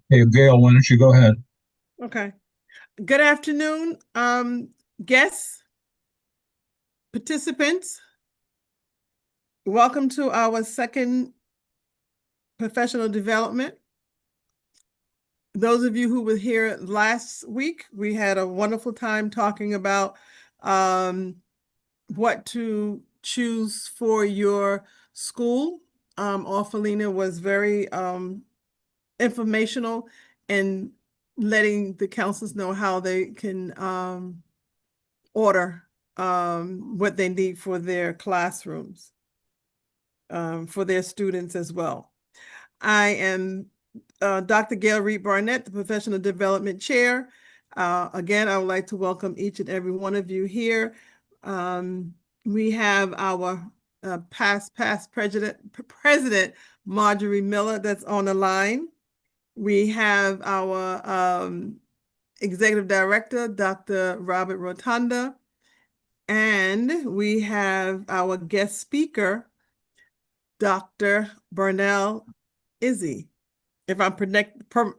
Hey, Gail, why don't you go ahead? Okay. Good afternoon, guests, participants. Welcome to our second professional development. Those of you who were here last week, we had a wonderful time talking about um, what to choose for your school. Orphalina was very informational in letting the counselors know how they can order what they need for their classrooms, for their students as well. I am Dr. Gail Reed Barnett, the Professional Development Chair. Again, I would like to welcome each and every one of you here. We have our past President Marjorie Miller that's on the line. We have our Executive Director, Dr. Robert Rotunda. And we have our guest speaker, Dr. Bernal Izzy. If I'm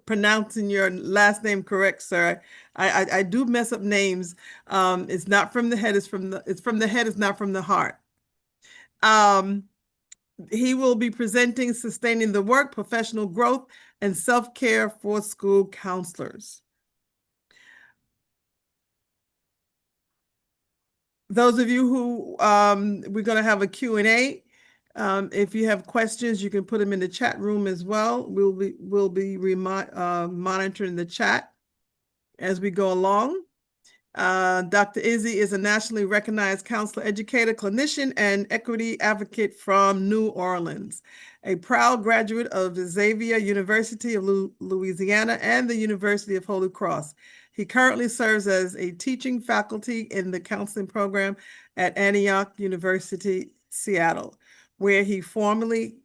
pronouncing your last name correct, sir, I do mess up names. It's not from the head; it's from the head. It's not from the heart. Um, he will be presenting "Sustaining the Work: Professional Growth and Self-Care for School Counselors." Those of you who we're going to have a Q&A. If you have questions, you can put them in the chat room as well. We'll be monitoring the chat as we go along. Dr. Izzy is a nationally recognized counselor, educator, clinician, and equity advocate from New Orleans, a proud graduate of the Xavier University of Louisiana and the University of Holy Cross. He currently serves as a teaching faculty in the counseling program at Antioch University, Seattle, where he formerly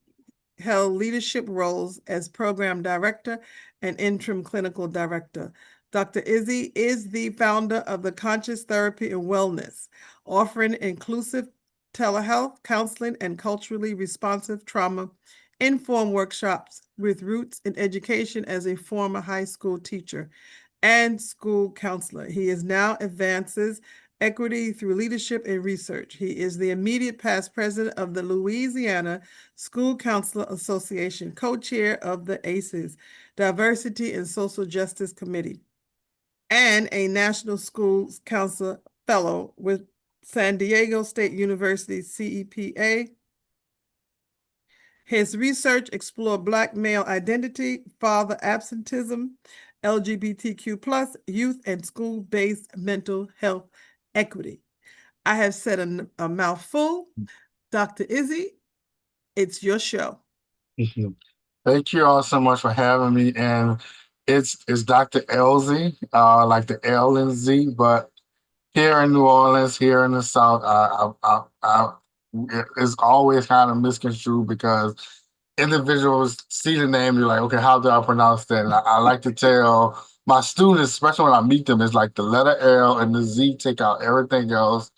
held leadership roles as program director and interim clinical director. Dr. Izzy is the founder of the Conscious Therapy and Wellness, offering inclusive telehealth, counseling, and culturally responsive trauma informed workshops with roots in education as a former high school teacher and school counselor. He is now advances equity through leadership and research. He is the immediate past president of the Louisiana School Counselor Association, co-chair of the ACES, Diversity and Social Justice Committee, and a National Schools Counselor Fellow with San Diego State University CEPA. His research explored Black male identity, father absenteeism, LGBTQ plus, youth and school-based mental health equity. I have said a mouthful. Dr. Izzy, it's your show. Mhm. Thank you all so much for having me. And it's Dr. Elzie, like the L and Z, but here in New Orleans, here in the South, it's always kind of misconstrued because individuals see the name, you're like, okay, how do I pronounce that? And I like to tell my students, especially when I meet them, it's like the letter L and the Z, take out everything else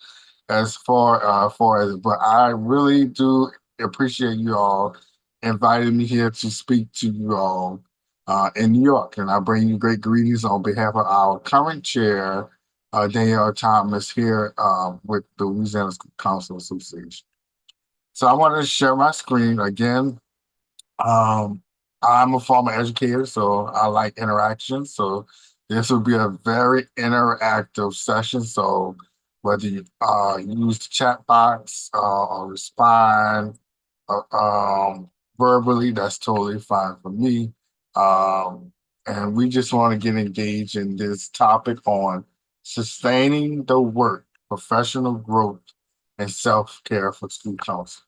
as far as, but I really do appreciate you all inviting me here to speak to you all in New York. And I bring you great greetings on behalf of our current chair, Danielle Thomas, here with the Louisiana School Council Association. So I wanted to share my screen again. Um, I'm a former educator, so I like interaction. So this will be a very interactive session. So whether you use the chat box or respond uh, um, verbally, that's totally fine for me. Um, and we just want to get engaged in this topic on sustaining the work, professional growth, and self-care for school counselors.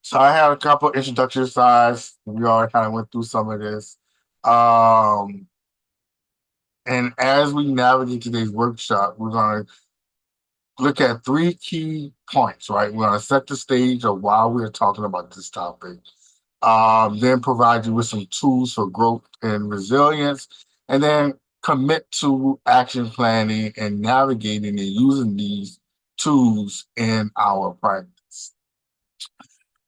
So I had a couple introductory slides. We already kind of went through some of this. Um, and as we navigate today's workshop, we're going to look at three key points, right? We're going to set the stage of why we're talking about this topic, then provide you with some tools for growth and resilience, and then commit to action planning and navigating and using these tools in our practice.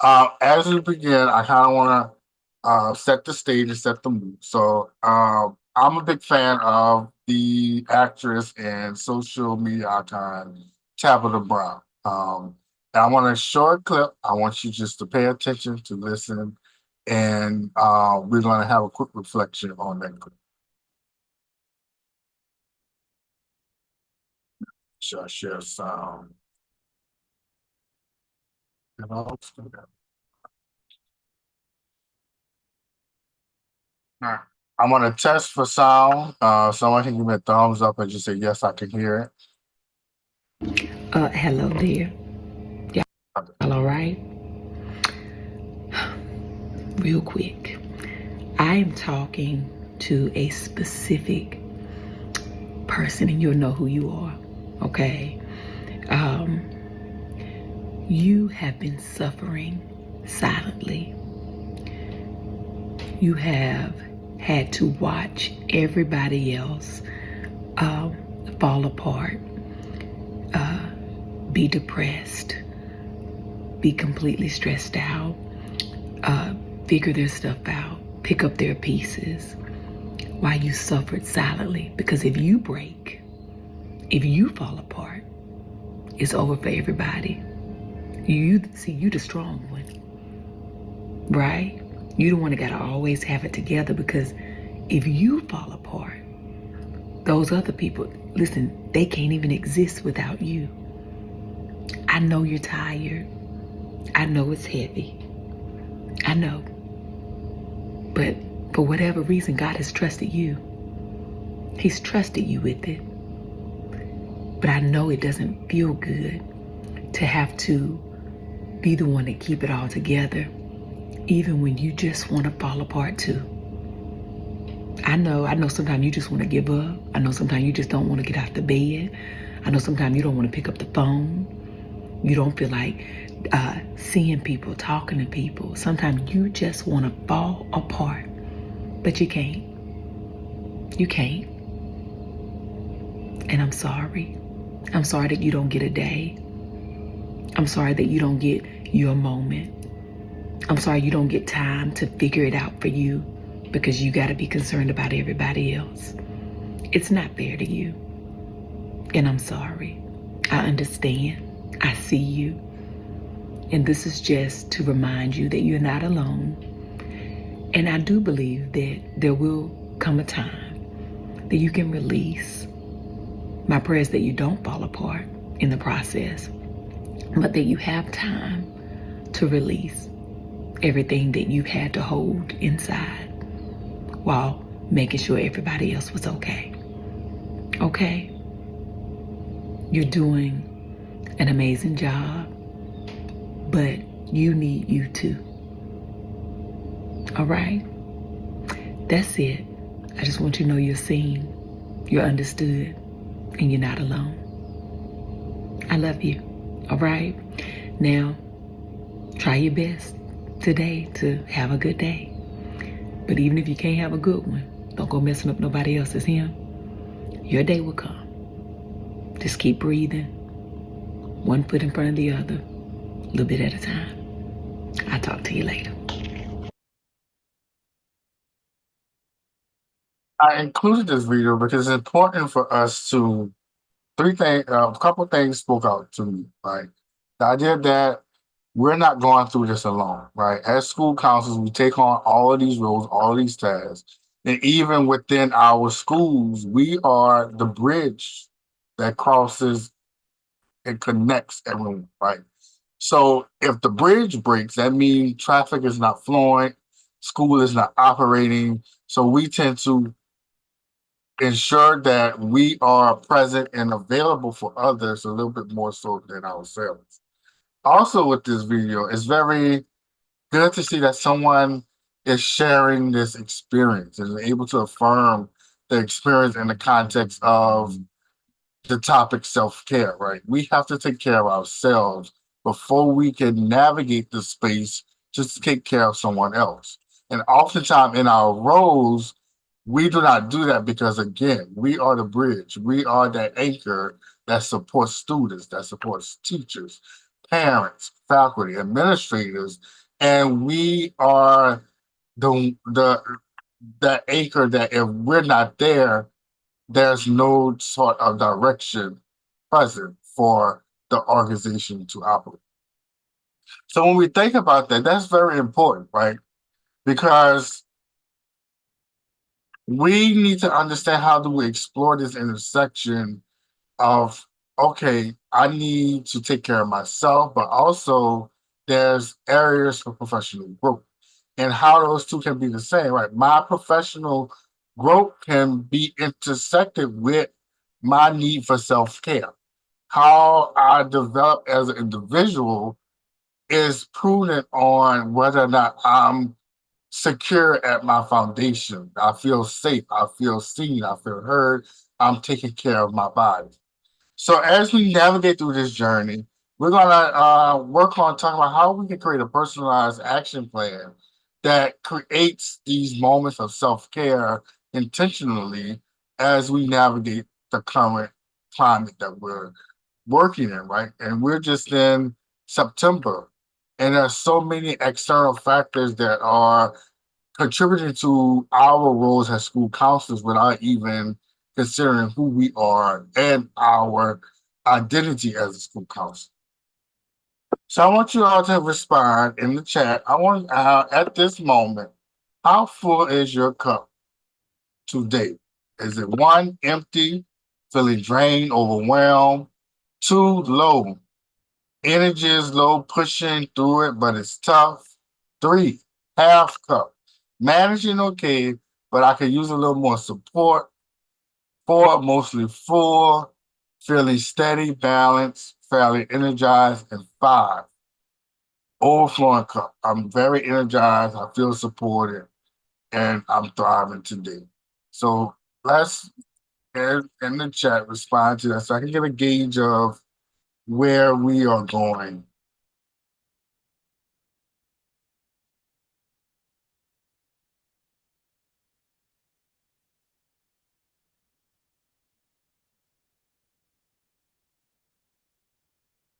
As we begin, I kind of want to set the stage and set the mood. So I'm a big fan of the actress and social media icon Tabitha Brown. And I want a short clip. I want you just to pay attention to listen, and we're going to have a quick reflection on that clip. Share sound. And all that. All right. I'm gonna test for sound. Someone can give me a thumbs up and just say yes, I can hear Hello there. it. Y'all all right? Real quick. I am talking to a specific person and you'll know who you are, okay? You have been suffering silently. You have had to watch everybody else fall apart, be depressed, be completely stressed out, figure their stuff out, pick up their pieces while you suffered silently. Because if you break, if you fall apart, it's over for everybody. You the strong one, right? You the one that gotta always have it together, because if you fall apart, those other people, listen, they can't even exist without you. I know you're tired. I know it's heavy. I know. But for whatever reason, God has trusted you. He's trusted you with it. But I know it doesn't feel good to have to be the one to keep it all together, even when you just want to fall apart too. I know sometimes you just want to give up. I know sometimes you just don't want to get out the bed. I know sometimes you don't want to pick up the phone. You don't feel like seeing people, talking to people. Sometimes you just want to fall apart, but you can't. You can't. And I'm sorry. I'm sorry that you don't get a day. I'm sorry that you don't get your moment. I'm sorry you don't get time to figure it out for you, because you got to be concerned about everybody else. It's not fair to you. And I'm sorry. I understand. I see you. And this is just to remind you that you're not alone. And I do believe that there will come a time that you can release. My prayer is that you don't fall apart in the process, but that you have time to release everything that you've had to hold inside while making sure everybody else was okay. Okay? You're doing an amazing job, but you need you too. All right? That's it. I just want you to know you're seen, you're understood, and you're not alone. I love you. All right? Now, try your best today to have a good day. But even if you can't have a good one, don't go messing up nobody else's hymn. Your day will come. Just keep breathing, one foot in front of the other, a little bit at a time. I'll talk to you later. I included this video because it's important for us to a couple things spoke out to me. Like the idea that we're not going through this alone, right? As school counselors, we take on all of these roles, all of these tasks, and even within our schools, we are the bridge that crosses and connects everyone, right? So if the bridge breaks, that means traffic is not flowing, school is not operating. So we tend to ensure that we are present and available for others a little bit more so than ourselves. Also with this video, it's very good to see that someone is sharing this experience and is able to affirm the experience in the context of the topic self-care, right? We have to take care of ourselves before we can navigate the space just to take care of someone else. And oftentimes in our roles, we do not do that because, again, we are the bridge. We are that anchor that supports students, that supports teachers, parents, faculty, administrators, and we are the that anchor that if we're not there, there's no sort of direction present for the organization to operate. So when we think about that, that's very important, right? Because we need to understand how do we explore this intersection of, okay, I need to take care of myself, but also there's areas for professional growth and how those two can be the same, right? My professional growth can be intersected with my need for self-care. How I develop as an individual is prudent on whether or not I'm secure at my foundation. I feel safe. I feel seen. I feel heard. I'm taking care of my body. So as we navigate through this journey, we're gonna work on talking about how we can create a personalized action plan that creates these moments of self-care intentionally as we navigate the current climate that we're working in, right? And we're just in September, and there's so many external factors that are contributing to our roles as school counselors without even considering who we are and our identity as a school counselor. So I want you all to respond in the chat. I want at this moment, how full is your cup today? Is it one, empty, feeling drained, overwhelmed? Two, low, energy is low, pushing through it, but it's tough. Three, half cup, managing okay, but I could use a little more support. Four, mostly full, feeling steady, balanced, fairly energized. And five, overflowing cup. I'm very energized, I feel supported, and I'm thriving today. So let's in the chat respond to that so I can get a gauge of where we are going.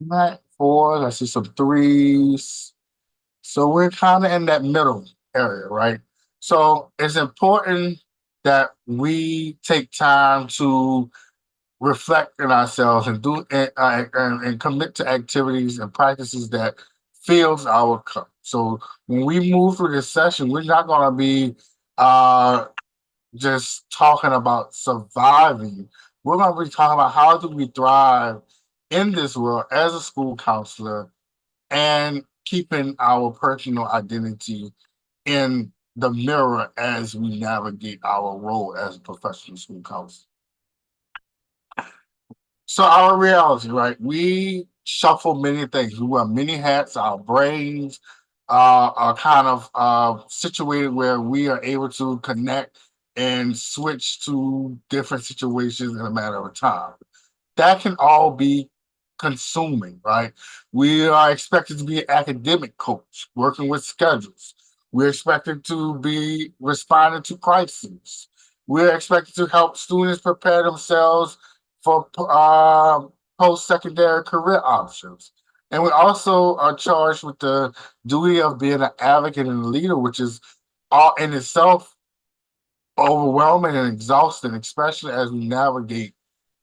Right, fours, I see some threes. So we're kind of in that middle area, right? So it's important that we take time to reflect in ourselves and do and commit to activities and practices that fills our cup. So when we move through this session, we're not going to be uh, just talking about surviving. We're going to be talking about how do we thrive in this world as a school counselor and keeping our personal identity in the mirror as we navigate our role as a professional school counselor. So our reality, right? We shuffle many things. We wear many hats. Our brains are kind of situated where we are able to connect and switch to different situations in a matter of time. That can all be consuming, right? We are expected to be an academic coach, working with schedules. We're expected to be responding to crises. We're expected to help students prepare themselves for post-secondary career options. And we also are charged with the duty of being an advocate and a leader, which is all in itself overwhelming and exhausting, especially as we navigate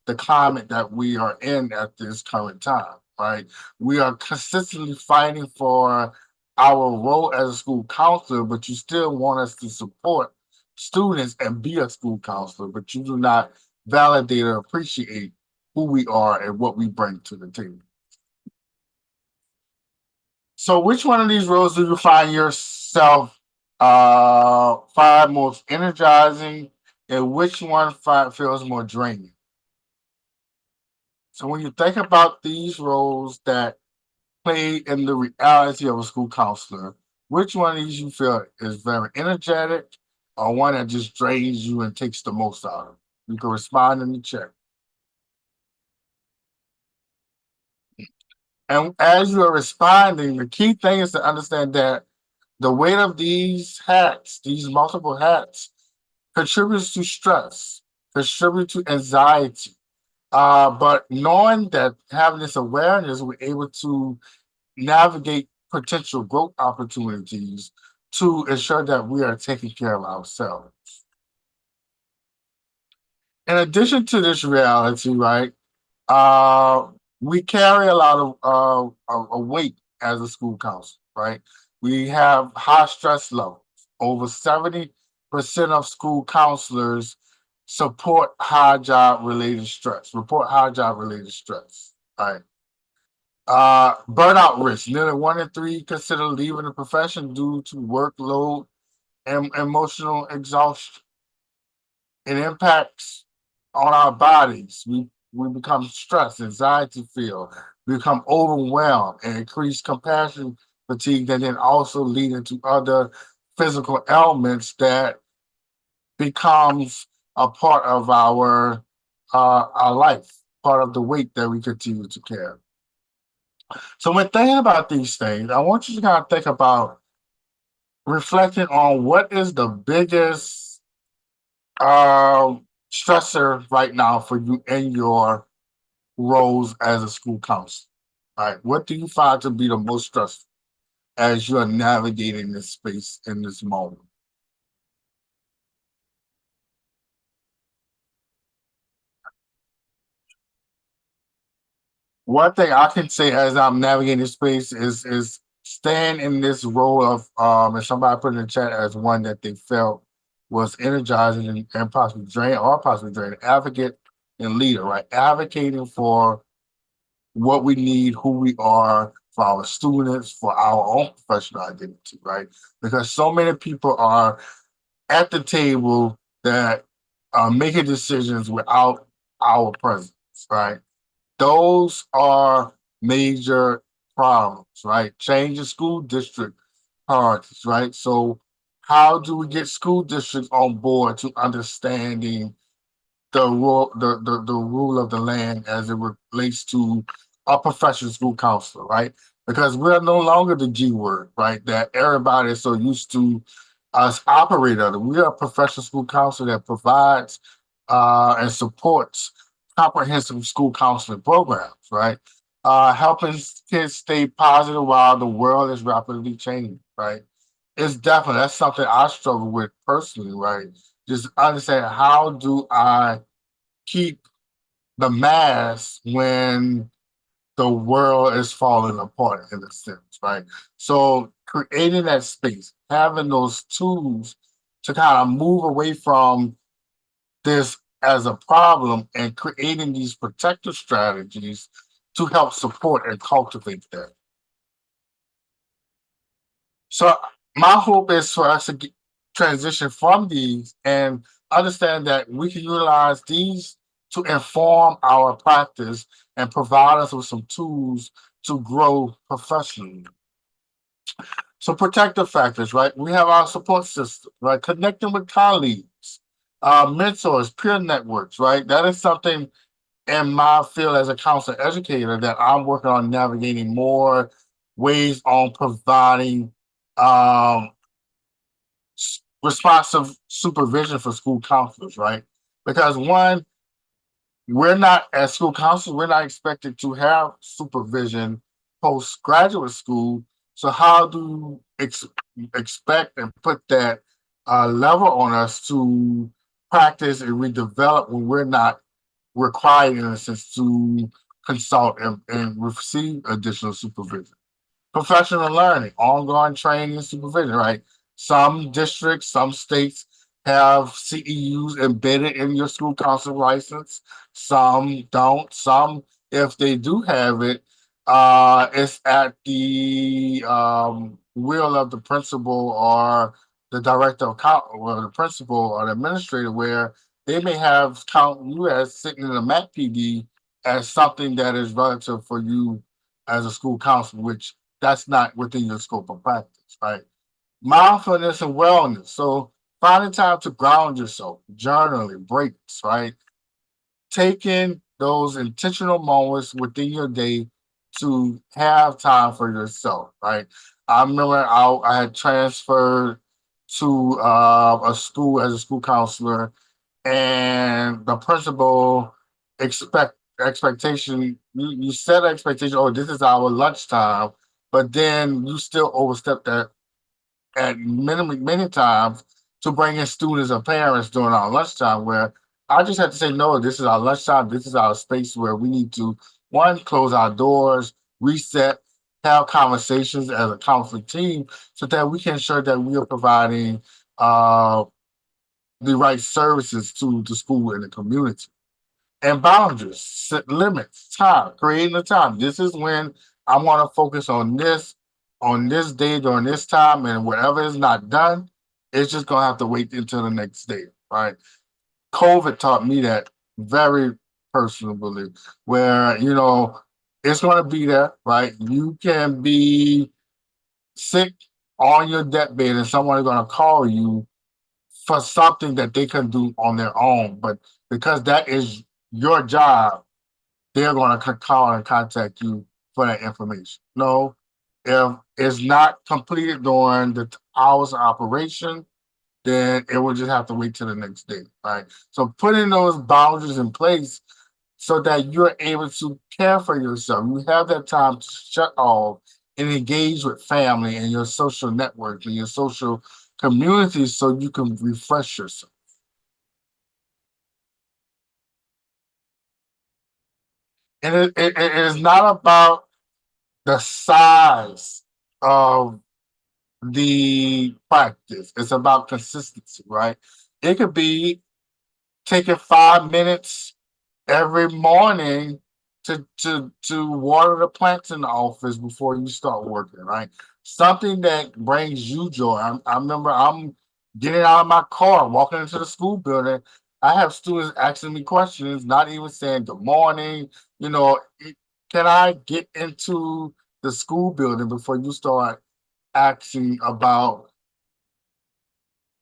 the climate that we are in at this current time, right? We are consistently fighting for our role as a school counselor, but you still want us to support students and be a school counselor, but you do not validate or appreciate who we are and what we bring to the table. So which one of these roles do you find yourself find most energizing, and which one feels more draining? So when you think about these roles that play in the reality of a school counselor, which one of these you feel is very energetic or one that just drains you and takes the most out of you? You can respond in the chat. And as you are responding, the key thing is to understand that the weight of these hats, these multiple hats, contributes to stress, contributes to anxiety. But knowing that having this awareness, we're able to navigate potential growth opportunities to ensure that we are taking care of ourselves. In addition to this reality, right, uh, we carry a lot of weight as a school counselor, right? We have high stress levels. Over 70% of school counselors report high job related stress, right? Burnout risk. Nearly 1 in 3 consider leaving the profession due to workload and emotional exhaustion. It impacts on our bodies. We become stressed, anxiety feel, we become overwhelmed, and increase compassion fatigue that then also lead into other physical ailments that becomes a part of our life, part of the weight that we continue to carry. So when thinking about these things, I want you to kind of think about reflecting on what is the biggest stressor right now for you in your roles as a school counselor. Right? What do you find to be the most stressful as you are navigating this space in this moment? One thing I can say as I'm navigating this space is staying in this role of and somebody put in the chat as one that they felt was energizing and possibly drain advocate and leader, right? Advocating for what we need, who we are, for our students, for our own professional identity, right? Because so many people are at the table that are making decisions without our presence, right? Those are major problems, right? Change the school district priorities, right? So how do we get school districts on board to understanding the rule of the land as it relates to a professional school counselor, right? Because we're no longer the G word, right? That everybody is so used to us operate under. We are a professional school counselor that provides and supports comprehensive school counseling programs, right? Helping kids stay positive while the world is rapidly changing, right? It's definitely that's something I struggle with personally, right? Just understand how do I keep the mask when the world is falling apart in a sense, right? So creating that space, having those tools to kind of move away from this as a problem and creating these protective strategies to help support and cultivate that. So my hope is for us to transition from these and understand that we can utilize these to inform our practice and provide us with some tools to grow professionally. So protective factors, right? We have our support system, right? Connecting with colleagues, mentors, peer networks, right? That is something in my field as a counselor educator that I'm working on navigating more ways on providing um, responsive supervision for school counselors, right? Because one, we're not as school counselors, we're not expected to have supervision postgraduate school. So how do you expect and put that level on us to practice and redevelop when we're not required in a sense to consult and receive additional supervision? Professional learning, ongoing training and supervision, right? Some districts, some states have CEUs embedded in your school counselor license. Some don't. Some, if they do have it, it's at the will of the principal or the director of or the principal or the administrator, where they may have count you as sitting in a MAC PD as something that is relative for you as a school counselor, which that's not within your scope of practice, right? Mindfulness and wellness. So finding time to ground yourself, journaling, breaks, right? Taking those intentional moments within your day to have time for yourself, right? I remember I had transferred to a school as a school counselor, and the principal expectation you set an expectation. Oh, this is our lunchtime, but then you still overstep that at many times to bring in students or parents during our lunchtime where I just had to say, no, this is our lunchtime. This is our space where we need to, one, close our doors, reset, have conversations as a conflict team so that we can ensure that we are providing the right services to the school and the community. And boundaries, set limits, time, creating the time. This is when I want to focus on this day during this time, and whatever is not done, it's just gonna have to wait until the next day, right? COVID taught me that very personally, where it's gonna be there, right? You can be sick on your deathbed, and someone is gonna call you for something that they can do on their own, but because that is your job, they're going to call and contact you for that information. No, if it's not completed during the hours of operation, then it will just have to wait till the next day, right? So putting those boundaries in place so that you're able to care for yourself. You have that time to shut off and engage with family and your social network and your social community so you can refresh yourself. And it is not about the size of the practice. It's about consistency, right? It could be taking 5 minutes every morning to water the plants in the office before you start working, right? Something that brings you joy. I remember I'm getting out of my car, walking into the school building. I have students asking me questions, not even saying good morning. Can I get into the school building before you start asking about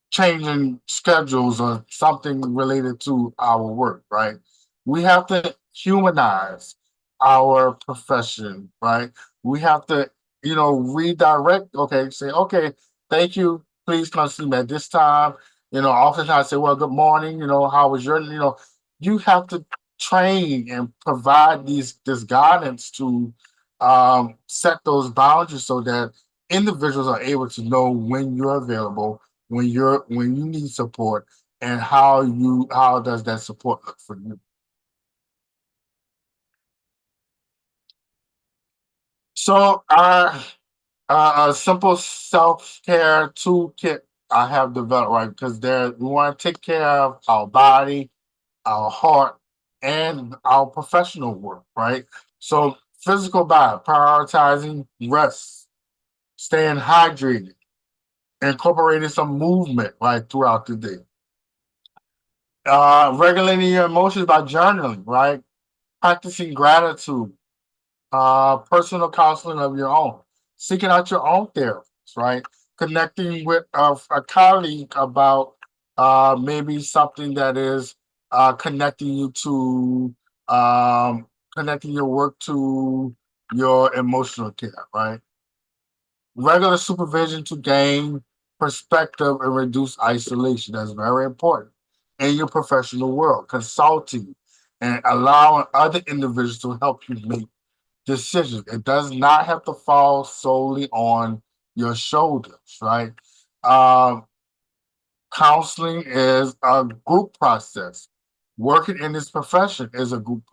changing schedules or something related to our work, right? We have to humanize our profession, right? We have to, redirect, okay, say, okay, thank you, please come see me at this time. Oftentimes I say, well, good morning, how was you have to train and provide this guidance to set those boundaries so that individuals are able to know when you're available, when you need support, and how does that support look for you. So a simple self-care toolkit I have developed, right? Because we want to take care of our body, our heart, and our professional work, right? So physical body, prioritizing rest, staying hydrated, incorporating some movement right throughout the day. Regulating your emotions by journaling, right? Practicing gratitude, personal counseling of your own, seeking out your own therapist, right? Connecting with a colleague about maybe something that is connecting you to connecting your work to your emotional care, right? Regular supervision to gain perspective and reduce isolation. That's very important in your professional world. Consulting and allowing other individuals to help you make decisions. It does not have to fall solely on your shoulders, right? Um, Counseling is a group process. Working in this profession is a group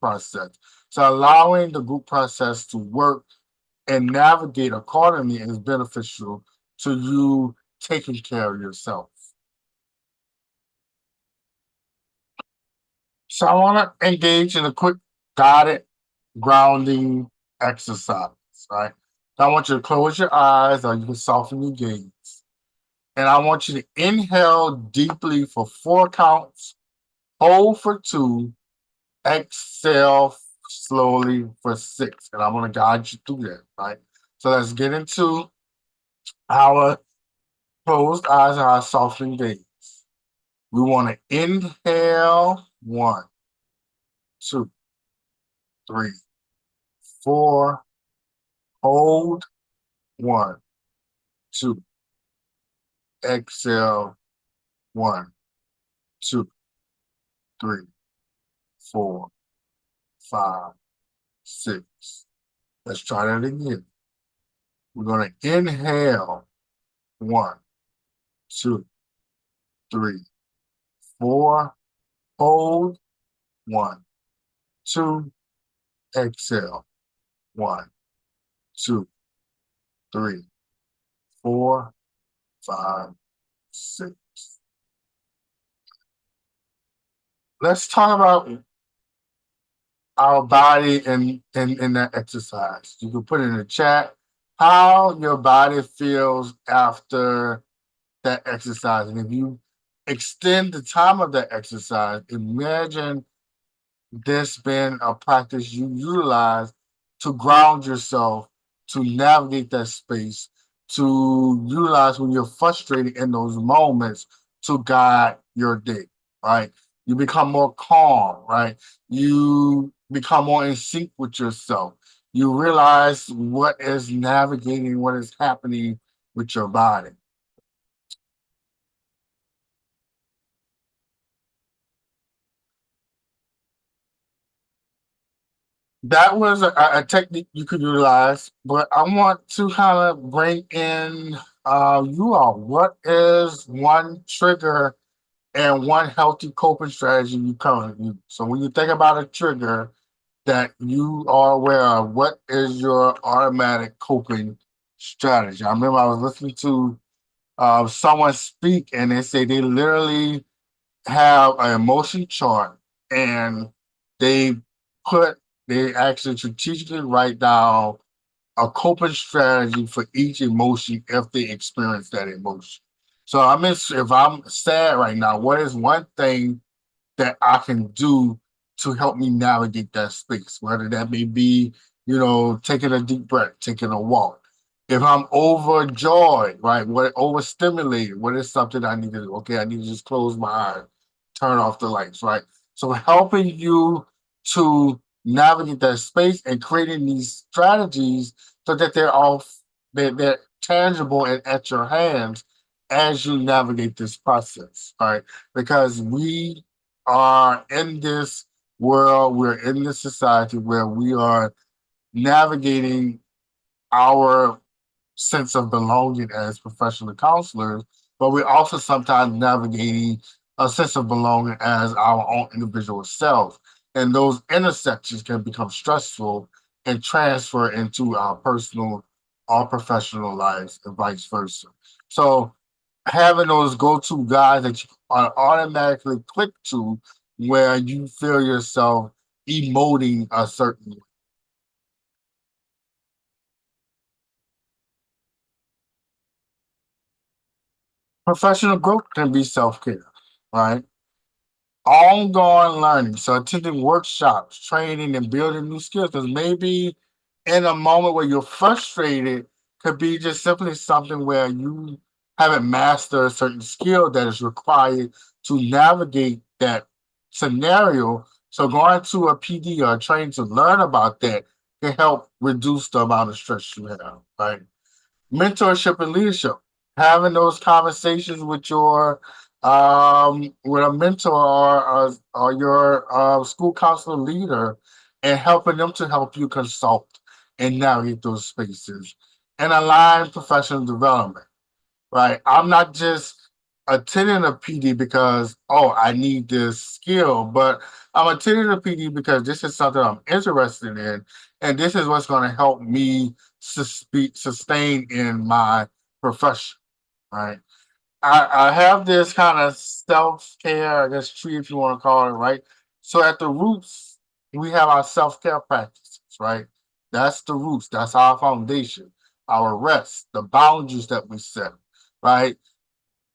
process. So allowing the group process to work and navigate accordingly is beneficial to you taking care of yourself. So I want to engage in a quick guided grounding exercise, right? I want you to close your eyes or you can soften your gaze. And I want you to inhale deeply for 4 counts, hold for 2, exhale slowly for 6. And I'm going to guide you through that, right? So let's get into our closed eyes and our softening gaze. We want to inhale 1, 2, 3, 4. Hold 1, 2. Exhale 1, 2, 3, 4, 5, 6. Let's try that again. We're going to inhale 1, 2, 3, 4. Hold. 1, 2. Exhale. 1, 2, 3, 4, 5, 6. Let's talk about our body in that exercise. You can put it in the chat how your body feels after that exercise. And if you extend the time of that exercise, imagine this being a practice you utilize to ground yourself, to navigate that space, to utilize when you're frustrated in those moments to guide your day, right? You become more calm, right? You become more in sync with yourself. You realize what is navigating, what is happening with your body. That was a technique you could utilize, but I want to kind of bring in you all. What is one trigger and one healthy coping strategy you currently use? So when you think about a trigger that you are aware of, what is your automatic coping strategy? I remember I was listening to someone speak and they say they literally have an emotion chart and they put they actually strategically write down a coping strategy for each emotion if they experience that emotion. So if I'm sad right now, what is one thing that I can do to help me navigate that space, whether that may be, taking a deep breath, taking a walk. If I'm overjoyed, right, what overstimulated, what is something I need to do? Okay, I need to just close my eyes, turn off the lights, right? So helping you to navigate that space and creating these strategies so that they're tangible and at your hands as you navigate this process, right? Because we are in this world, we're in this society where we are navigating our sense of belonging as professional counselors, but we're also sometimes navigating a sense of belonging as our own individual self. And those intersections can become stressful and transfer into our personal or professional lives and vice versa. So having those go-to guys that you are automatically click to where you feel yourself emoting a certain way. Professional growth can be self-care, right? Ongoing learning. So attending workshops, training, and building new skills. Because maybe in a moment where you're frustrated, could be just simply something where you haven't mastered a certain skill that is required to navigate that scenario. So going to a PD or a training to learn about that can help reduce the amount of stress you have, right? Mentorship and leadership, having those conversations with a mentor or your school counselor leader and helping them to help you consult and navigate those spaces and align professional development, right? I'm not just attending a PD because, oh, I need this skill, but I'm attending a PD because this is something I'm interested in, and this is what's going to help me sustain in my profession, right? I have this kind of self-care, I guess, tree, if you want to call it, right? So at the roots, we have our self-care practices, right? That's the roots. That's our foundation, our rest, the boundaries that we set, right?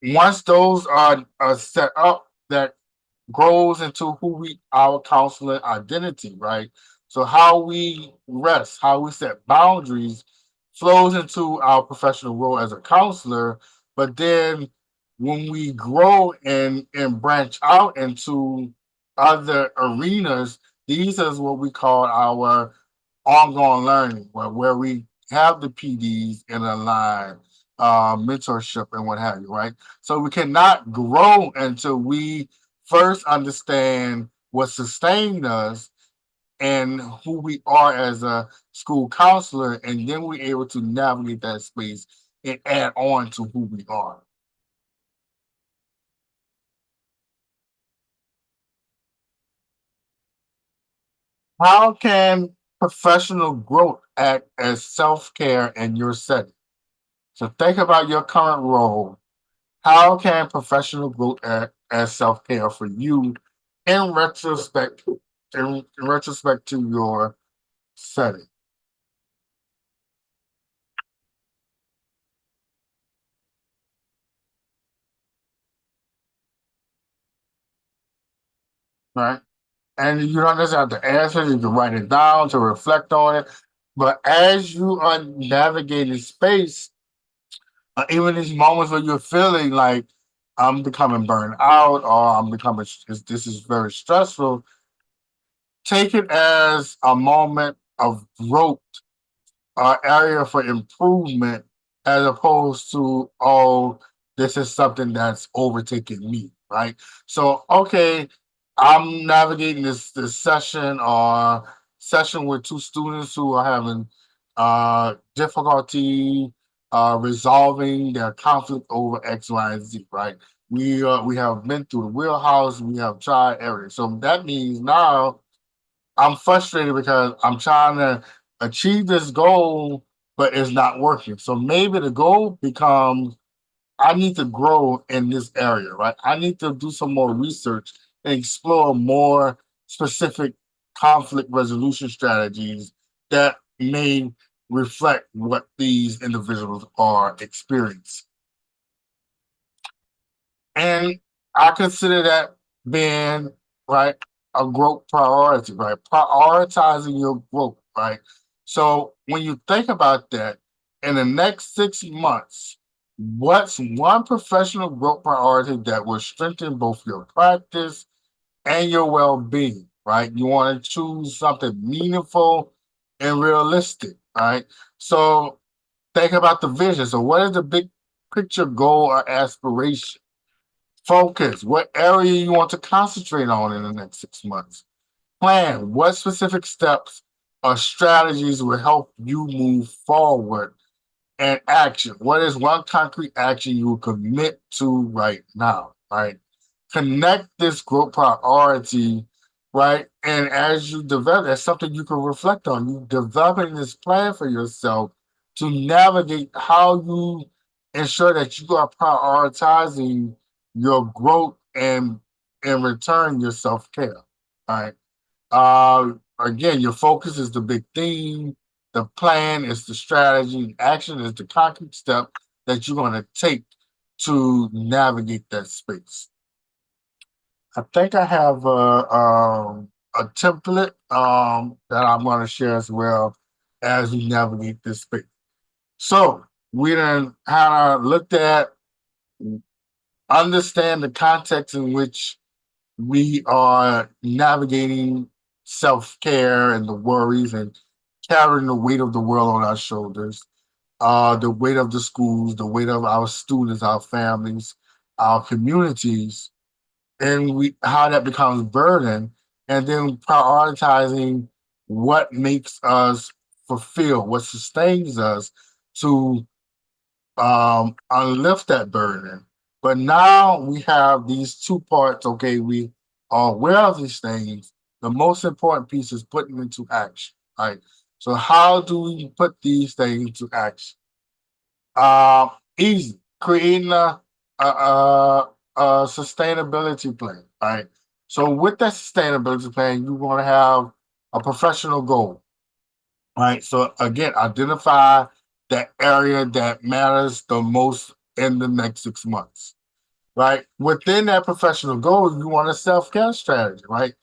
Once those are set up, that grows into our counseling identity, right? So how we rest, how we set boundaries flows into our professional role as a counselor. But then when we grow and branch out into other arenas, these is what we call our ongoing learning, where we have the PDs and align mentorship and what have you, right? So we cannot grow until we first understand what sustained us and who we are as a school counselor, and then we're able to navigate that space and add on to who we are. How can professional growth act as self-care in your setting? So think about your current role. How can professional growth act as self-care for you in retrospect in retrospect to your setting? Right? And you don't necessarily have to answer, you can write it down to reflect on it. But as you are navigating space, even these moments where you're feeling like I'm becoming burned out or I'm becoming this is very stressful, take it as a moment of growth, area for improvement, as opposed to, oh, this is something that's overtaking me, right? So, okay, I'm navigating this session or session with two students who are having difficulty resolving their conflict over X, Y, and Z, right? We have been through the wheelhouse, we have tried everything. So that means now I'm frustrated because I'm trying to achieve this goal, but it's not working. So maybe the goal becomes I need to grow in this area, right? I need to do some more research and explore more specific conflict resolution strategies that may reflect what these individuals are experiencing. And I consider that being right a growth priority, right? Prioritizing your growth, right? So when you think about that, in the next 6 months, what's one professional growth priority that will strengthen both your practice and your well-being, right? You want to choose something meaningful and realistic, right? So think about the vision. So what is the big picture goal or aspiration? Focus. What area you want to concentrate on in the next 6 months? Plan. What specific steps or strategies will help you move forward? And action. What is one concrete action you will commit to right now? Right. Connect this growth priority, right? And as you develop, that's something you can reflect on. You developing this plan for yourself to navigate how you ensure that you are prioritizing your growth and in return your self-care. All right. Again, your focus is the big theme. The plan is the strategy. Action is the concrete step that you're going to take to navigate that space. I think I have a template that I'm going to share as well as we navigate this space. So we then kind of looked at understand the context in which we are navigating self-care and the worries and carrying the weight of the world on our shoulders, the weight of the schools, the weight of our students, our families, our communities, and we how that becomes burden, and then prioritizing what makes us fulfill, what sustains us to unlift that burden. But now we have these two parts. Okay, we are aware of these things. The most important piece is putting into action. Right. So how do we put these things into action? Easy. Creating a sustainability plan. Right. So with that sustainability plan, you want to have a professional goal. Right. So again, identify that area that matters the most in the next 6 months. Right. Within that professional goal, you want a self-care strategy, right?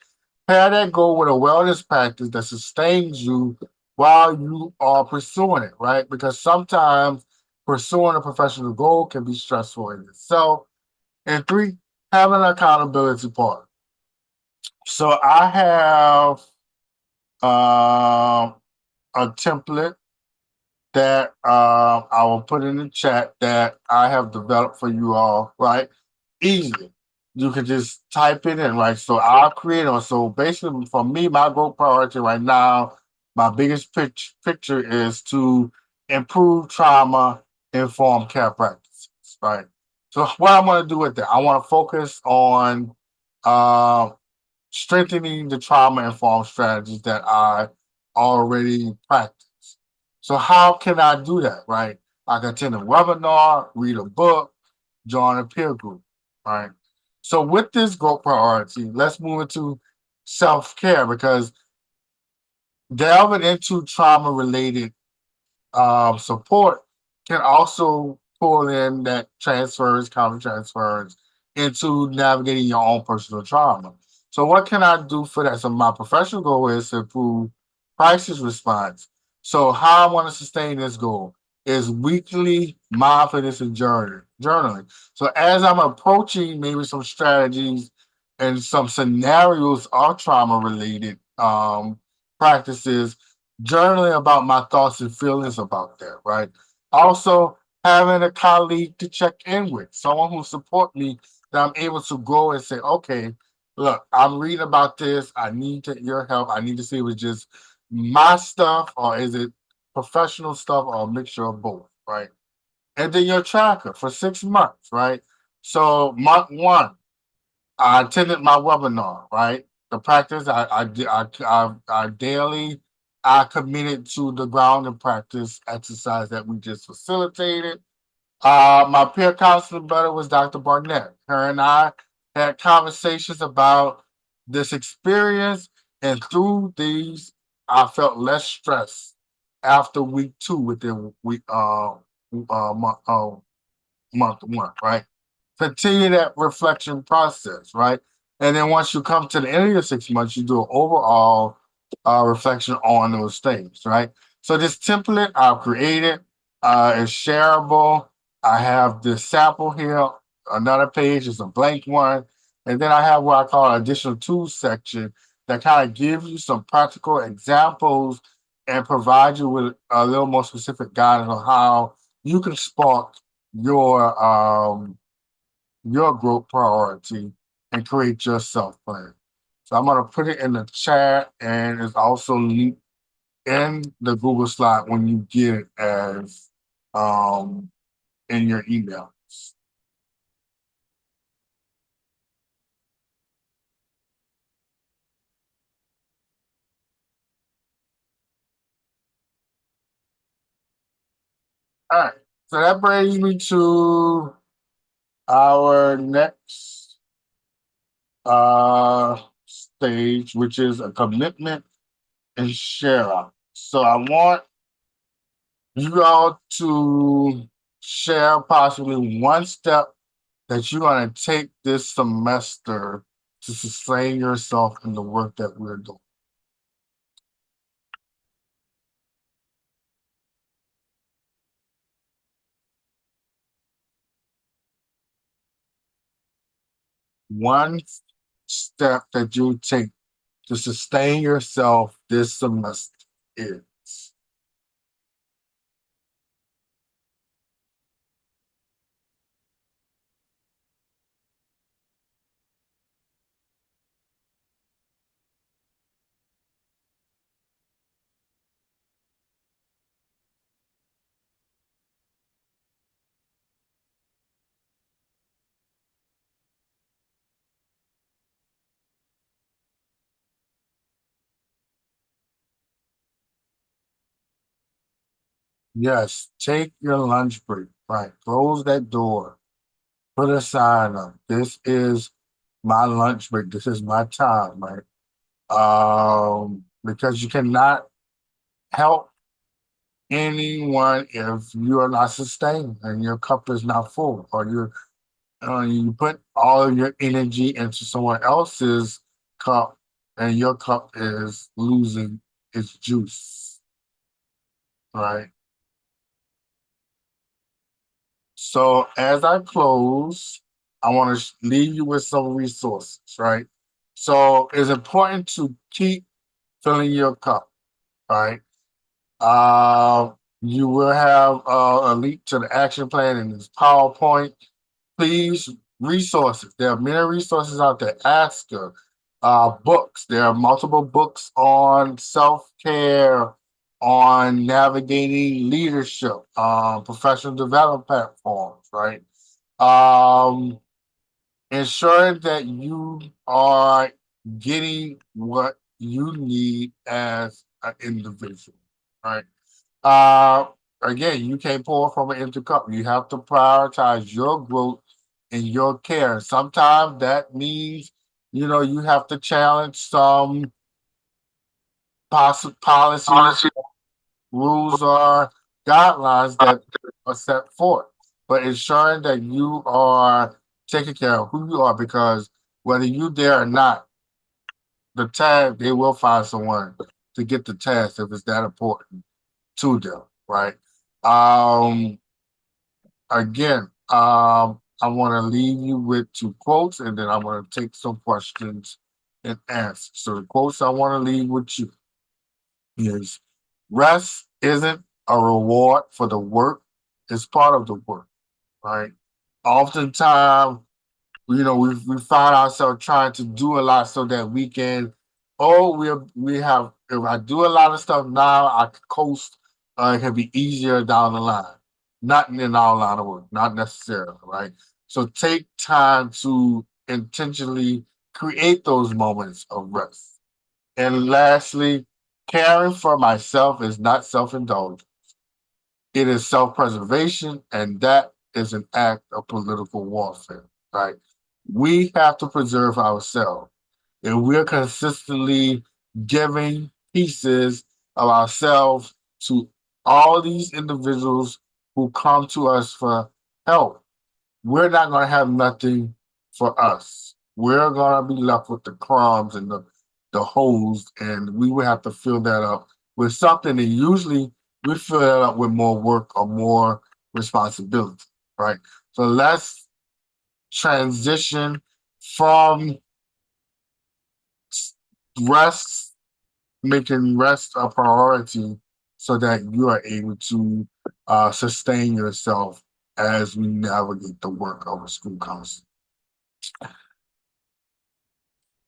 Pair that goal with a wellness practice that sustains you while you are pursuing it, right? Because sometimes pursuing a professional goal can be stressful in itself. And three, have an accountability partner. So I have um a template that I will put in the chat that I have developed for you all, right? Easily. You can just type it in, right? So I'll create it. So basically, for me, my growth priority right now, my biggest picture is to improve trauma informed care practices, right? So what I want to do with that, I want to focus on uh, strengthening the trauma informed strategies that I already practice. So how can I do that, right? I can attend a webinar, read a book, join a peer group, right? So with this growth priority, let's move into self-care because delving into trauma related support can also pull in that transfers, counter transfers into navigating your own personal trauma. So what can I do for that? So my professional goal is to improve crisis response. So how I want to sustain this goal is weekly mindfulness and journaling. So as I'm approaching maybe some strategies and some scenarios of trauma related practices, journaling about my thoughts and feelings about that, right? Also, having a colleague to check in with, someone who support me that I'm able to go and say, okay, look, I'm reading about this. I need your help. I need to see if it's just my stuff or is it professional stuff or a mixture of both, right? And then your tracker for 6 months, right? So month one, I attended my webinar, right? The practice I daily I committed to the ground and practice exercise that we just facilitated. My peer counselor brother was Dr. Barnett. Her and I had conversations about this experience, and through these, I felt less stress after week two within month one, right? Continue that reflection process, right? And then once you come to the end of your 6 months, you do an overall reflection on those things, right? So this template I've created is shareable. I have this sample here. Another page is a blank one. And then I have what I call an additional tools section that kind of gives you some practical examples and provide you with a little more specific guidance on how you can spark your growth priority and create your self plan. So I'm gonna put it in the chat and it's also linked in the Google slide when you get it as in your email. All right. So that brings me to our next stage, which is a commitment and share out. So I want you all to share possibly one step that you're going to take this semester to sustain yourself in the work that we're doing. One step that you take to sustain yourself this semester is yes, take your lunch break, right? Close that door, put a sign up. This is my lunch break. This is my time, right? Because you cannot help anyone if you are not sustained and your cup is not full, or you put all of your energy into someone else's cup, and your cup is losing its juice, right? So as I close, I want to leave you with some resources, right? So it's important to keep filling your cup, right? You will have a link to the action plan in this PowerPoint. Please, resources. There are many resources out there. Asker, books. There are multiple books on self-care, on navigating leadership, professional development platforms, right? Ensuring that you are getting what you need as an individual, right? Uh, Again, you can't pour from an empty cup. You have to prioritize your growth and your care. Sometimes that means, you have to challenge some policies, rules, or guidelines that are set forth, but ensuring that you are taking care of who you are, because whether you there or not, the tag, they will find someone to get the task if it's that important to them, right? Um, I want to leave you with 2 quotes, and then I'm going to take some questions and answers. So the quotes I want to leave with you is: rest isn't a reward for the work, it's part of the work, right? Oftentimes, we find ourselves trying to do a lot so that we can, if I do a lot of stuff now, I can coast, it can be easier down the line. Not in our line of work, not necessarily, right? So take time to intentionally create those moments of rest. And lastly, caring for myself is not self-indulgence. It is self-preservation, and that is an act of political warfare, right? We have to preserve ourselves. And we're consistently giving pieces of ourselves to all these individuals who come to us for help. We're not going to have nothing for us. We're going to be left with the crumbs and the holes, and we will have to fill that up with something. And usually we fill that up with more work or more responsibility, right? So let's transition from rest, making rest a priority so that you are able to sustain yourself as we navigate the work of a school council.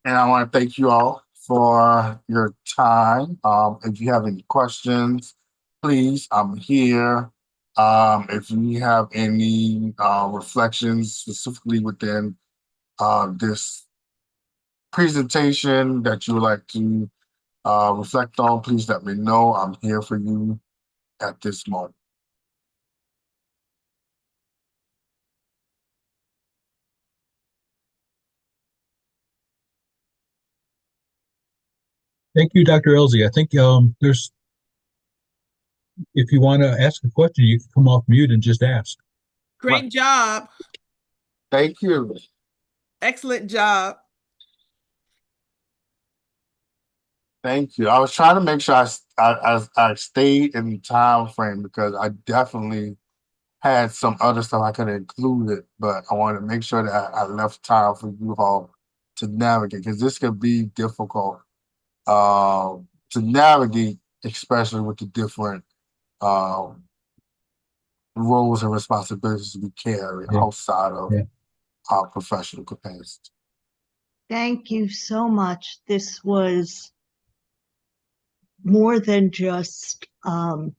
And I want to thank you all for your time. If you have any questions, please, I'm here. If you have any reflections specifically within this presentation that you would like to reflect on, please let me know. I'm here for you at this moment. Thank you, Dr. Elsie. I think if you want to ask a question, you can come off mute and just ask. Great job. Thank you. Excellent job. Thank you. I was trying to make sure I stayed in the time frame, because I definitely had some other stuff I could have included, but I wanted to make sure that I left time for you all to navigate, because this can be difficult to navigate, especially with the different roles and responsibilities we carry outside of our professional capacity. Thank you so much. This was more than just a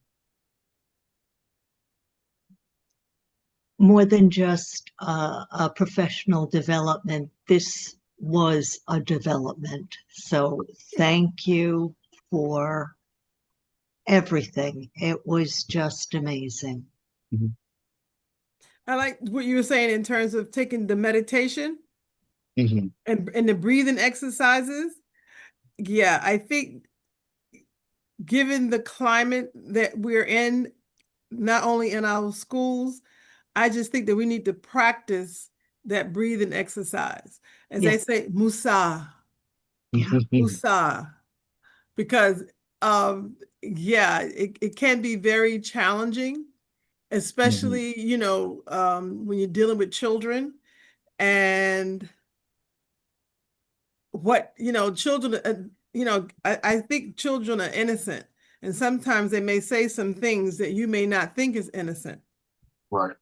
professional development. This was a development. So thank you for everything. It was just amazing. I like what you were saying in terms of taking the meditation Mm-hmm. and the breathing exercises. Yeah, I think given the climate that we're in, not only in our schools, I just think that we need to practice that breathing exercise. As they say, Musa, Musa, because it can be very challenging, especially, when you're dealing with children, and children, I think children are innocent, and sometimes they may say some things that you may not think is innocent. Right.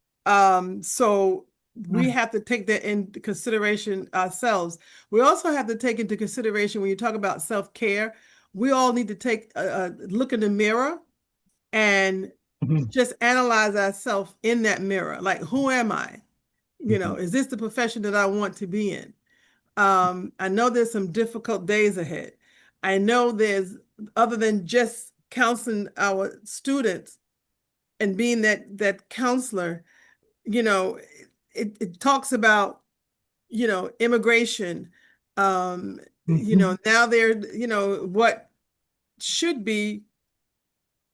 So we have to take that into consideration ourselves. We also have to take into consideration, when you talk about self-care, we all need to take a look in the mirror and just analyze ourselves in that mirror. Like, who am I? You know, is this the profession that I want to be in? I know there's some difficult days ahead. I know there's, other than just counseling our students and being that counselor, you know, it talks about, you know, immigration. You know, now they're, you know, what should be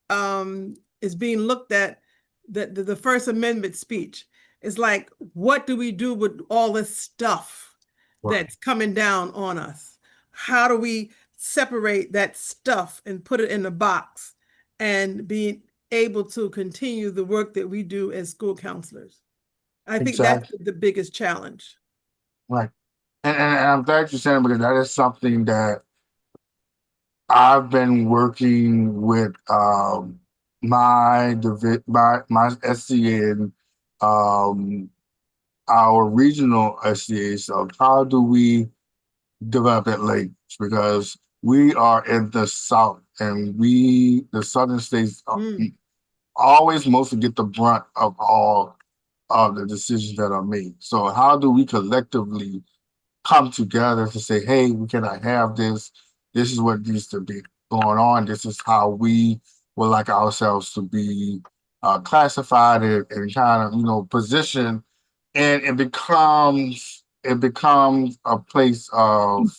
is being looked at, the First Amendment speech. It's like, what do we do with all this stuff that's coming down on us? How do we separate that stuff and put it in a box and be able to continue the work that we do as school counselors? I think that's Exactly. the biggest challenge. Right. And I'm glad you're saying, because that is something that I've been working with my SCN, our regional SCAs, of how do we develop that language, because we are in the South, and the Southern states always mostly get the brunt of all of the decisions that are made. So how do we collectively come together to say, hey, we cannot have this. This is what needs to be going on. This is how we would like ourselves to be classified and kind of, you know, positioned. And it becomes a place of,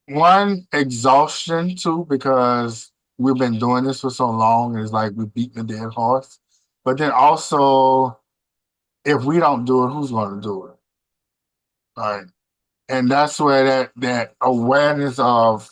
one, exhaustion, too, because we've been doing this for so long, and it's like we're beating a dead horse. But then also, if we don't do it, who's going to do it? Right. And that's where that awareness of,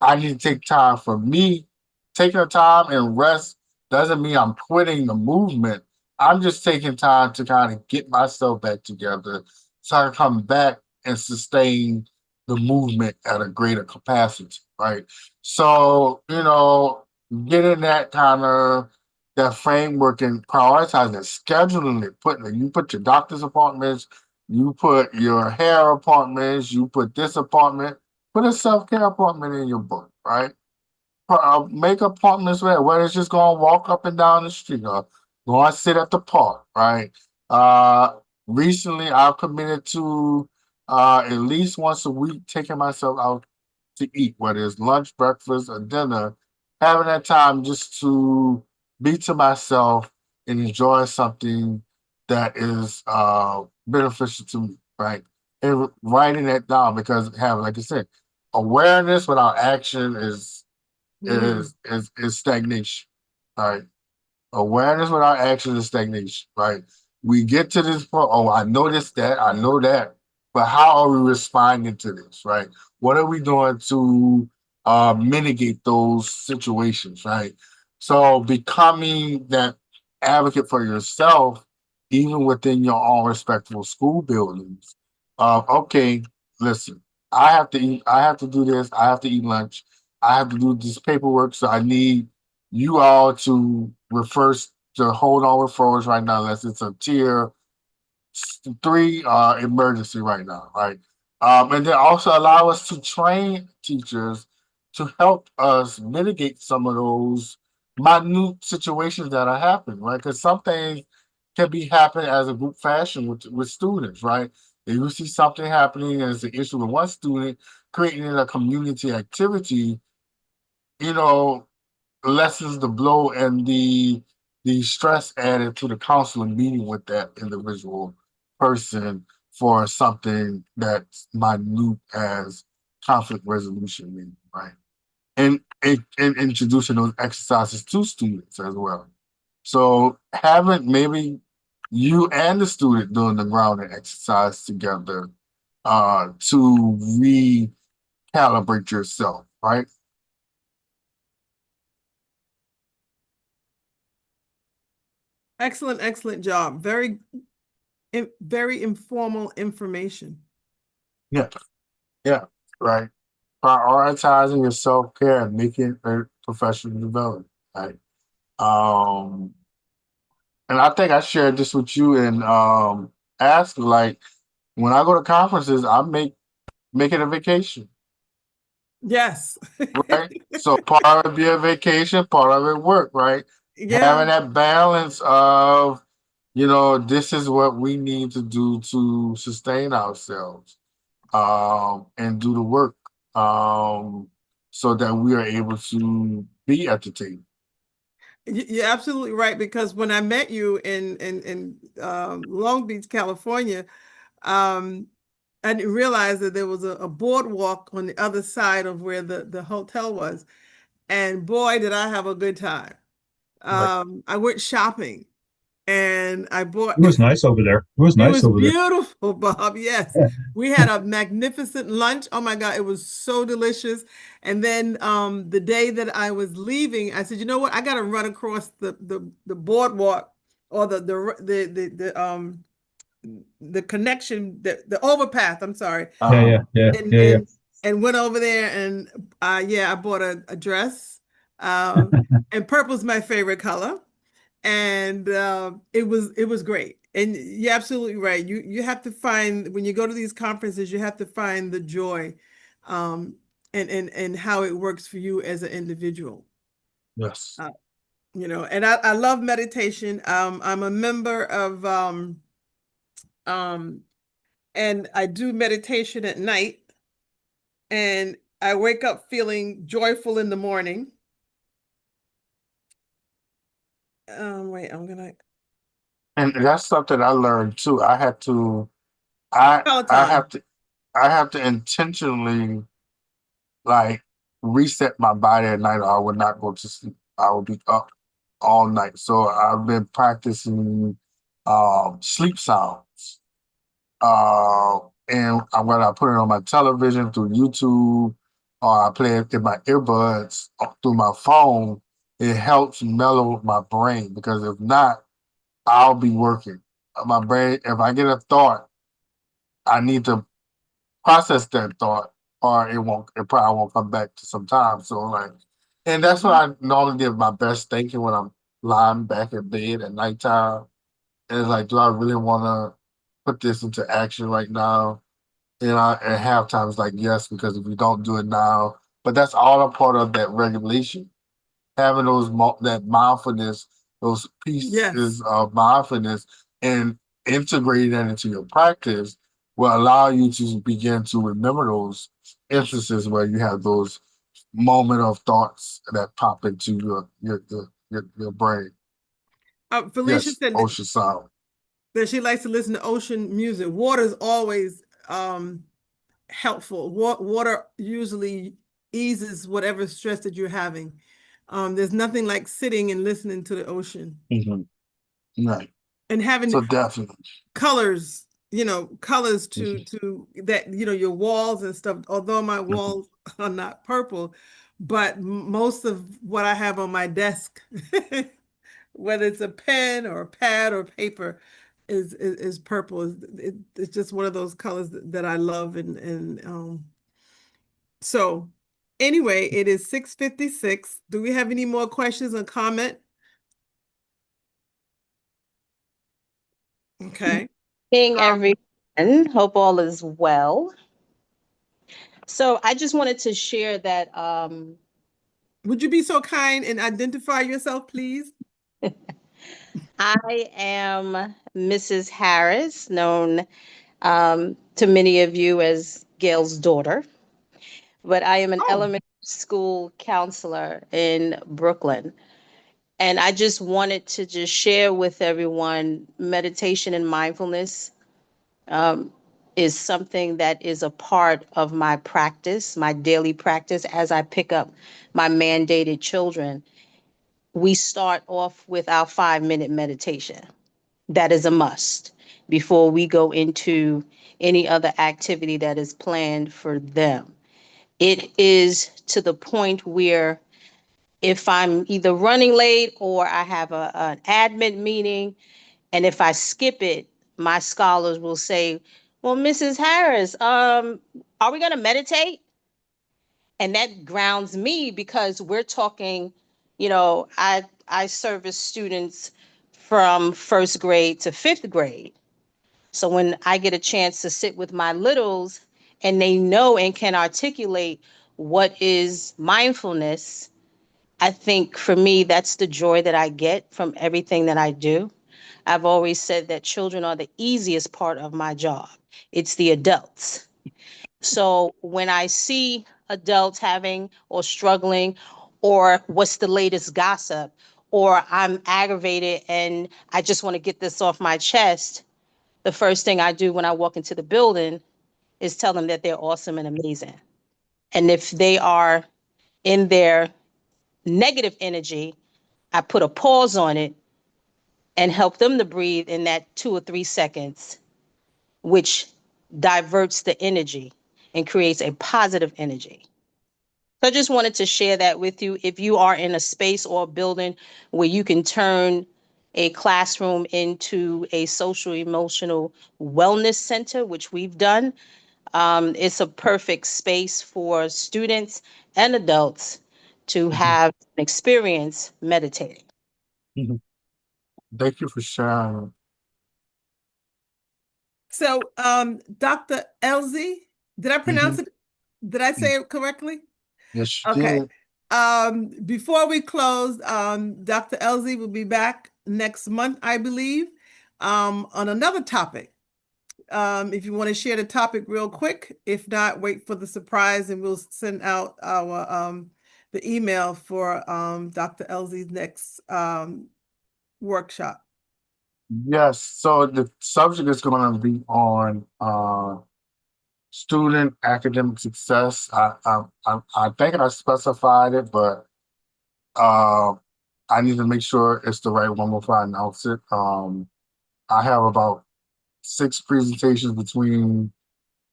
I need to take time for me. Taking the time and rest doesn't mean I'm quitting the movement. I'm just taking time to kind of get myself back together so I can come back and sustain the movement at a greater capacity, right? So, you know, getting that framework and prioritizing it, scheduling it, you put your doctor's appointments, you put your hair appointments, you put this appointment, put a self-care appointment in your book, right? Make appointments whether it's just going to walk up and down the street or go and sit at the park, right? Recently, I've committed to at least once a week taking myself out to eat, whether it's lunch, breakfast, or dinner, having that time just to be to myself and enjoy something that is beneficial to me, right? And writing that down, because having, like I said, awareness without action is stagnation, right? Awareness without action is stagnation, right? We get to this point, oh, I know that, but how are we responding to this, right? What are we doing to mitigate those situations, right? So becoming that advocate for yourself, even within your own respectable school buildings. Okay, listen, I have to eat, I have to do this, I have to eat lunch, I have to do this paperwork, so I need you all to to hold on referrals right now, unless it's a tier 3 emergency right now, right? And then also allow us to train teachers to help us mitigate some of those minute situations that are happening, right? Because some things can be happening as a group fashion with students, right? If you see something happening as an issue with one student, creating a community activity, you know, lessens the blow and the stress added to the counselor meeting with that individual person for something that's minute as conflict resolution meeting, right? And introducing those exercises to students as well. So having maybe you and the student doing the grounding exercise together to recalibrate yourself, right? Excellent, excellent job. Very, very informal information. Yeah. Yeah, right. Prioritizing your self-care and making it a professional development, right? Um, and I think I shared this with you and asked, like, when I go to conferences, I make it a vacation. Yes. right? So part of it be a vacation, part of it work, right? Yeah. Having that balance of, this is what we need to do to sustain ourselves, and do the work, so that we are able to be at the table. You're absolutely right, because when I met you in Long Beach, California, um, I didn't realize that there was a boardwalk on the other side of where the hotel was. And boy, did I have a good time. Right. I went shopping and I bought, It was nice over there. It was it nice was over there. beautiful, Bob. Yes. We had a magnificent lunch. Oh my God, it was so delicious. And then the day that I was leaving, I said, you know what? I got to run across the boardwalk, or the connection, the overpath, I'm sorry. Yeah, yeah, yeah, And yeah, yeah. and went over there, and yeah, I bought a dress. And purple's my favorite color. And it was great. And you're absolutely right. You have to find, when you go to these conferences, you have to find the joy, um, and how it works for you as an individual. Yes. Uh, and I love meditation. I'm a member of um, and I do meditation at night, and I wake up feeling joyful in the morning. Wait, I'm gonna And that's something I learned too. I I Peloton. have to I have to intentionally, like, reset my body at night, or I would not go to sleep. I would be up all night. So I've been practicing sleep sounds. Uh, and when I put it on my television through YouTube, or I play it in my earbuds through my phone, it helps mellow my brain, because if not, I'll be working. My brain, if I get a thought, I need to process that thought, or it probably won't come back to some time. So, like, and that's what I normally give my best thinking when I'm lying back in bed at nighttime. And it's like, do I really want to put this into action right now? And half times, like, yes, because if you don't do it now, but that's all a part of that regulation. Having that mindfulness, those Yes. pieces of mindfulness, and integrating that into your practice will allow you to begin to remember those instances where you have those moment of thoughts that pop into your brain. Felicia Yes, said ocean sound. that she likes to listen to ocean music. Water is always helpful. Water usually eases whatever stress that you're having. There's nothing like sitting and listening to the ocean, Right. and having So definitely. colors, colors to Mhm. that, your walls and stuff. Although my Mhm. walls are not purple, but most of what I have on my desk, whether it's a pen or a pad or paper, is purple. It's just one of those colors that I love, and so anyway, it is 6:56. Do we have any more questions or comment? Okay. Evening, Um, everyone. Hope all is well. So I just wanted to share that would you be so kind and identify yourself, please? I am Mrs. Harris, known to many of you as Gail's daughter, but I am an Oh, elementary school counselor in Brooklyn. And I just wanted to just share with everyone meditation and mindfulness um, is something that is a part of my practice, my daily practice as I pick up my mandated children. We start off with our 5-minute meditation. That is a must before we go into any other activity that is planned for them. It is to the point where if I'm either running late or I have an admin meeting, and if I skip it, my scholars will say, "Well, Mrs. Harris, are we going to meditate?" And that grounds me because we're talking, I service students from first grade to fifth grade. So when I get a chance to sit with my littles and they know and can articulate what is mindfulness, I think for me, that's the joy that I get from everything that I do. I've always said that children are the easiest part of my job. It's the adults. So when I see adults having or struggling, or what's the latest gossip, or I'm aggravated and I just want to get this off my chest, the first thing I do when I walk into the building is tell them that they're awesome and amazing. And if they are in their negative energy, I put a pause on it and help them to breathe in that 2 or 3 seconds, which diverts the energy and creates a positive energy. So I just wanted to share that with you. If you are in a space or a building where you can turn a classroom into a social emotional wellness center, which we've done, it's a perfect space for students and adults to have an experience meditating. Thank you for sharing. So, Dr. Elsie, did I pronounce it? Did I say it correctly? Yes, you Okay. did. Before we close, Dr. Elsie will be back next month, I believe, on another topic. If you want to share the topic real quick, if not, wait for the surprise and we'll send out our the email for Dr. Elsie's next workshop. Yes, so the subject is going to be on student academic success. I think I specified it, but I need to make sure it's the right one before I announce it. I have about 6 presentations between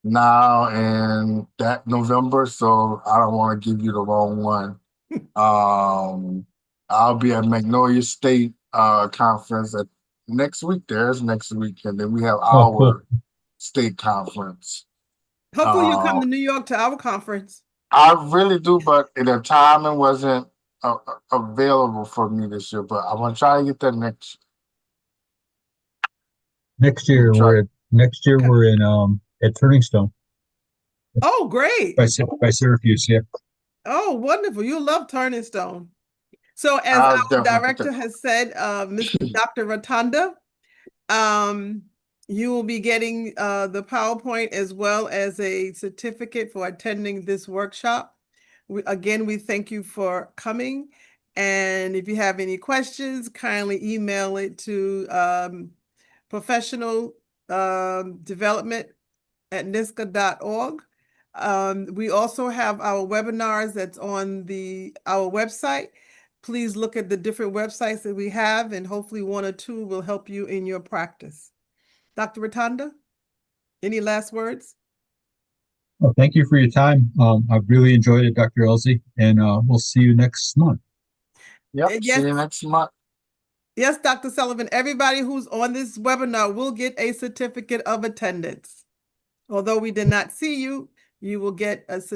now and that November, so I don't want to give you the wrong one. I'll be at Magnolia State conference next week. There's next week, and then we have Oh, cool. our state conference. Hopefully you'll come to New York to our conference. I really do, but the timing wasn't available for me this year. But I'm gonna try to get that next. Next year Try. we're in at Turning Stone Oh, great. by Syracuse. Yeah. Oh, wonderful. You'll love Turning Stone. So as I'll our definitely director has said, Dr. Rotunda, you will be getting the PowerPoint as well as a certificate for attending this workshop. Again, we thank you for coming. And if you have any questions, kindly email it to professional development at NYSCA.org. We also have our webinars that's on our website. Please look at the different websites that we have, and hopefully 1 or 2 will help you in your practice. Dr. Rotunda, any last words? Well, thank you for your time. I've really enjoyed it, Dr. Elsie, and we'll see you next month. Yep. Yes. See you next month. Yes, Dr. Sullivan, everybody who's on this webinar will get a certificate of attendance. Although we did not see you, you will get a certificate.